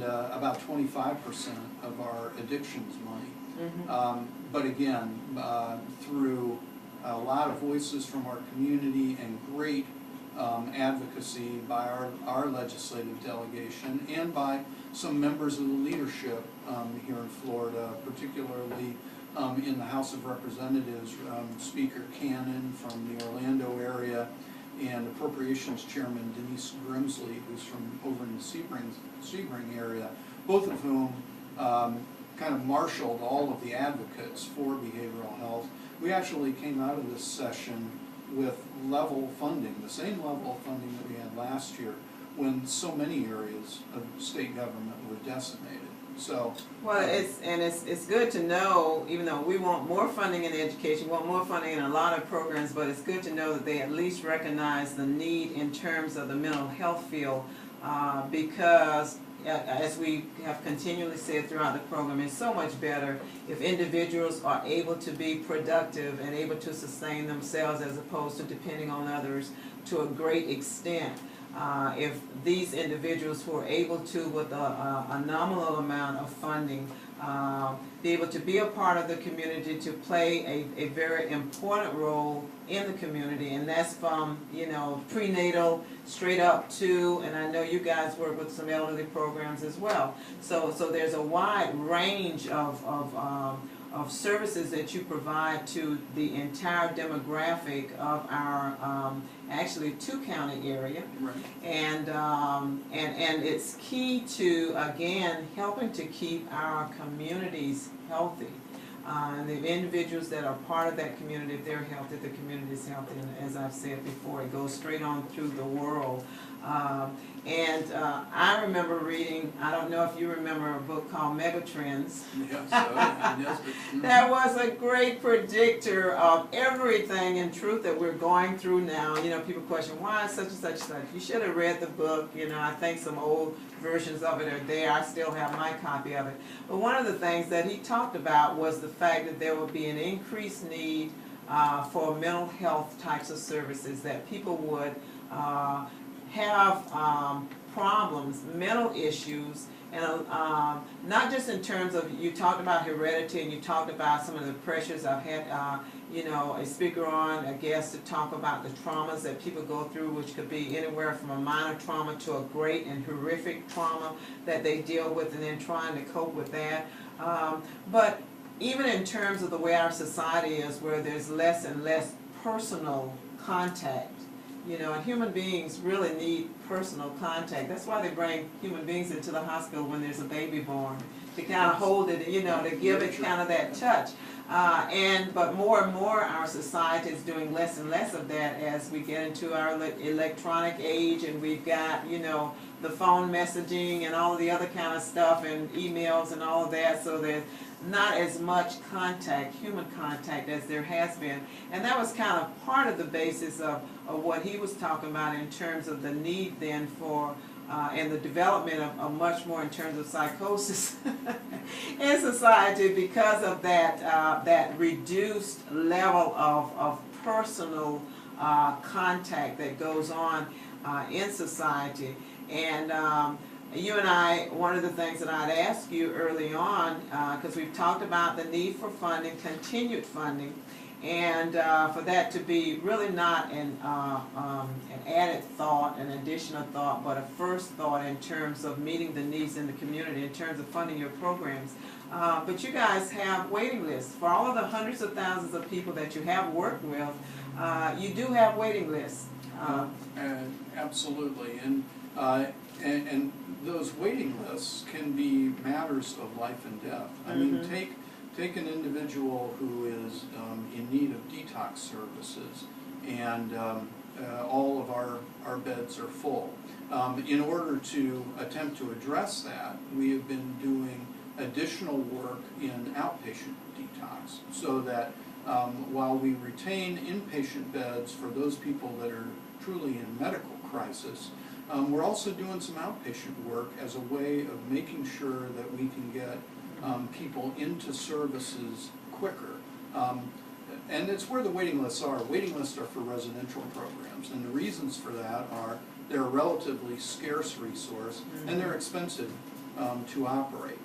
and about 25% of our addictions money. But again, through a lot of voices from our community and great advocacy by our legislative delegation and by some members of the leadership here in Florida, particularly in the House of Representatives, Speaker Cannon from the Orlando area, and Appropriations Chairman Denise Grimsley, who's from over in the Sebring area, both of whom kind of marshaled all of the advocates for behavioral health. We actually came out of this session with level funding, the same level of funding that we had last year, when so many areas of state government were decimated. So, well, it's good to know, even though we want more funding in education, we want more funding in a lot of programs, but it's good to know that they at least recognize the need in terms of the mental health field, because as we have continually said throughout the program, it's so much better if individuals are able to be productive and able to sustain themselves as opposed to depending on others to a great extent. If these individuals who are able to, with a nominal amount of funding, be able to be a part of the community, to play a very important role in the community, and that's from, you know, prenatal straight up to, and I know you guys work with some elderly programs as well. So there's a wide range of services that you provide to the entire demographic of our actually two-county area, right. And it's key to, again, helping to keep our communities healthy. And the individuals that are part of that community, if they're healthy, the community is healthy. And as I've said before, it goes straight on through the world. I remember reading, I don't know if you remember a book called Megatrends. Yes, That was a great predictor of everything in truth that we're going through now. You know, people question, why such and such and such? You should have read the book. You know, I think some old versions of it are there. I still have my copy of it. But one of the things that he talked about was the fact that there would be an increased need for mental health types of services, that people would have problems, mental issues, and not just in terms of, you talked about heredity and you talked about some of the pressures. I've had you know, a speaker on, a guest, to talk about the traumas that people go through, which could be anywhere from a minor trauma to a great and horrific trauma that they deal with, and then trying to cope with that. But even in terms of the way our society is, where there's less and less personal contact, you know, and human beings really need personal contact. That's why they bring human beings into the hospital when there's a baby born, to kind of hold it, you know, to give it kind of that touch. But more and more our society is doing less and less of that as we get into our electronic age, and we've got, you know, the phone messaging and all of the other kind of stuff, and emails and all of that, so there's not as much contact, human contact, as there has been. And that was kind of part of the basis of what he was talking about in terms of the need then for and the development of much more in terms of psychosis in society, because of that that reduced level of personal contact that goes on in society. And you and I, one of the things that I'd ask you early on, because we've talked about the need for funding, continued funding, and for that to be really not an added thought, an additional thought, but a first thought in terms of meeting the needs in the community, in terms of funding your programs. But you guys have waiting lists. For all of the hundreds of thousands of people that you have worked with, you do have waiting lists. Absolutely. And those waiting lists can be matters of life and death. I mean, take an individual who is in need of detox services, and all of our beds are full. In order to attempt to address that, we have been doing additional work in outpatient detox, so that while we retain inpatient beds for those people that are truly in medical crisis, we're also doing some outpatient work as a way of making sure that we can get people into services quicker. And it's where the waiting lists are. Waiting lists are for residential programs, and the reasons for that are they're a relatively scarce resource, and they're expensive to operate.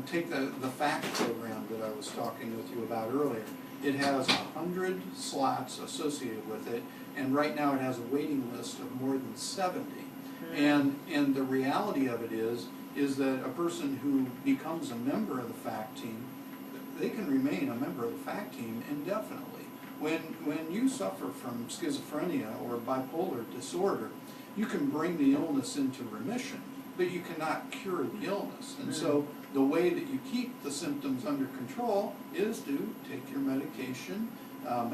Take the FACT program that I was talking with you about earlier. It has 100 slots associated with it, and right now it has a waiting list of more than 70. And the reality of it is that a person who becomes a member of the FACT team, they can remain a member of the FACT team indefinitely. When you suffer from schizophrenia or bipolar disorder, you can bring the illness into remission, but you cannot cure the illness. And so the way that you keep the symptoms under control is to take your medication,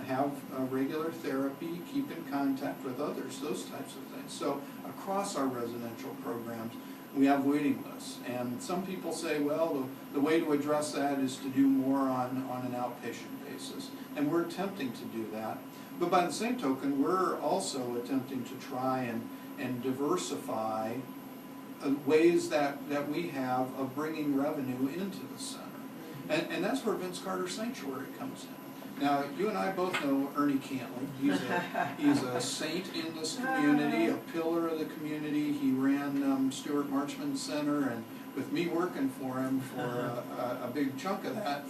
have regular therapy, keep in contact with others, those types of things. So across our residential programs, we have waiting lists. And some people say, well, the way to address that is to do more on an outpatient basis. And we're attempting to do that. But by the same token, we're also attempting to try and diversify ways that we have of bringing revenue into the center. And that's where Vince Carter Sanctuary comes in. Now, you and I both know Ernie Cantley. He's a saint in this community, a pillar of the community. He ran Stewart-Marchman Center, and with me working for him for a big chunk of that,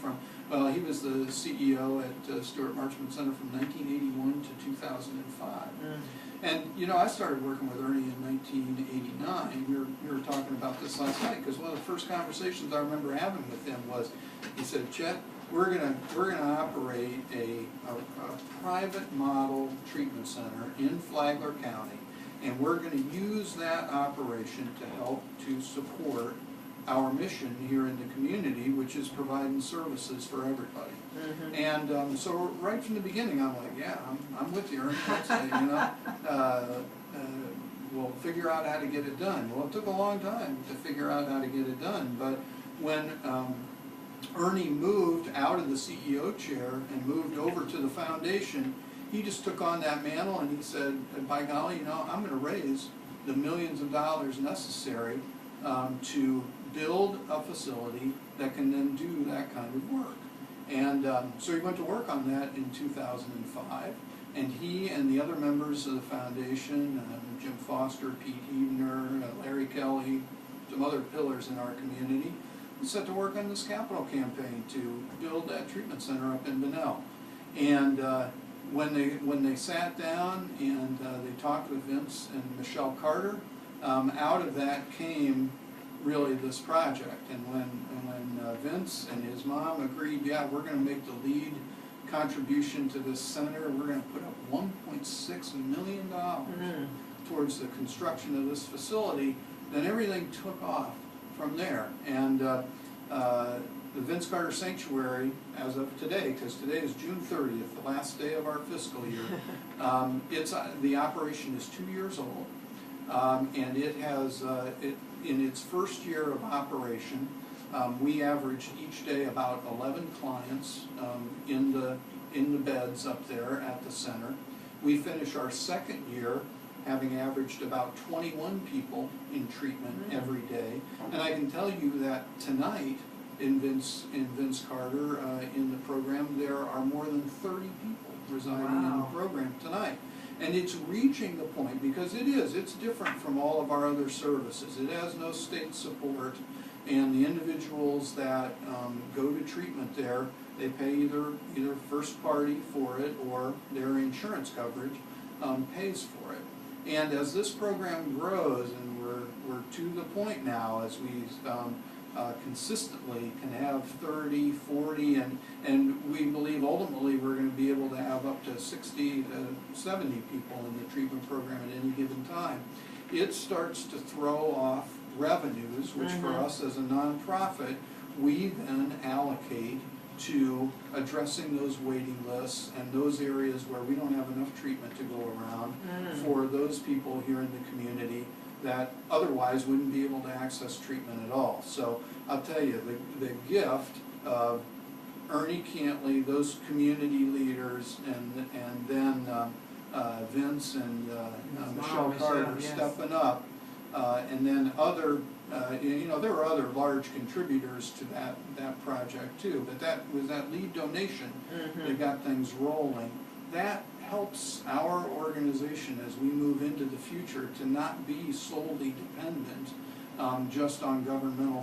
he was the CEO at Stewart-Marchman Center from 1981 to 2005. And, I started working with Ernie in 1989. We were talking about this last night, because one of the first conversations I remember having with him was, he said, Chet, we're gonna operate a private model treatment center in Flagler County, and we're gonna use that operation to help to support our mission here in the community, which is providing services for everybody. And so right from the beginning, I'm like, yeah, I'm with you, Ernie. Let's say, we'll figure out how to get it done. Well, it took a long time to figure out how to get it done, but when Ernie moved out of the CEO chair and moved over to the foundation, he just took on that mantle and he said, by golly, I'm going to raise the millions of dollars necessary to build a facility that can then do that kind of work. And so he went to work on that in 2005, and he and the other members of the foundation, Jim Foster, Pete Huebner, Larry Kelly, some other pillars in our community, set to work on this capital campaign to build that treatment center up in Bunnell. And when they sat down and they talked with Vince and Michelle Carter, out of that came really this project. And when Vince and his mom agreed, yeah, we're going to make the lead contribution to this center, we're going to put up $1.6 million towards the construction of this facility, then everything took off from there. And the Vince Carter Sanctuary, as of today, because today is June 30th, the last day of our fiscal year, the operation is 2 years old, and it has, in its first year of operation, we averaged each day about 11 clients in the beds up there at the center. We finish our second year having averaged about 21 people in treatment every day. And I can tell you that tonight in Vince Carter, in the program, there are more than 30 people residing in the program tonight. And it's reaching the point, because it's different from all of our other services. It has no state support, and the individuals that go to treatment there, they pay either first party for it or their insurance coverage pays for it. And as this program grows, and we're to the point now, as we consistently can have 30, 40, and we believe ultimately we're going to be able to have up to 60 to 70 people in the treatment program at any given time, it starts to throw off revenues, which for us as a nonprofit, we then allocate to addressing those waiting lists and those areas where we don't have enough treatment to go around for those people here in the community that otherwise wouldn't be able to access treatment at all. So I'll tell you, the gift of Ernie Cantley, those community leaders, and then Vince and Michelle Carter stepping up, and then other, there were other large contributors to that project too, but that was that lead donation that got things rolling. That helps our organization as we move into the future to not be solely dependent just on governmental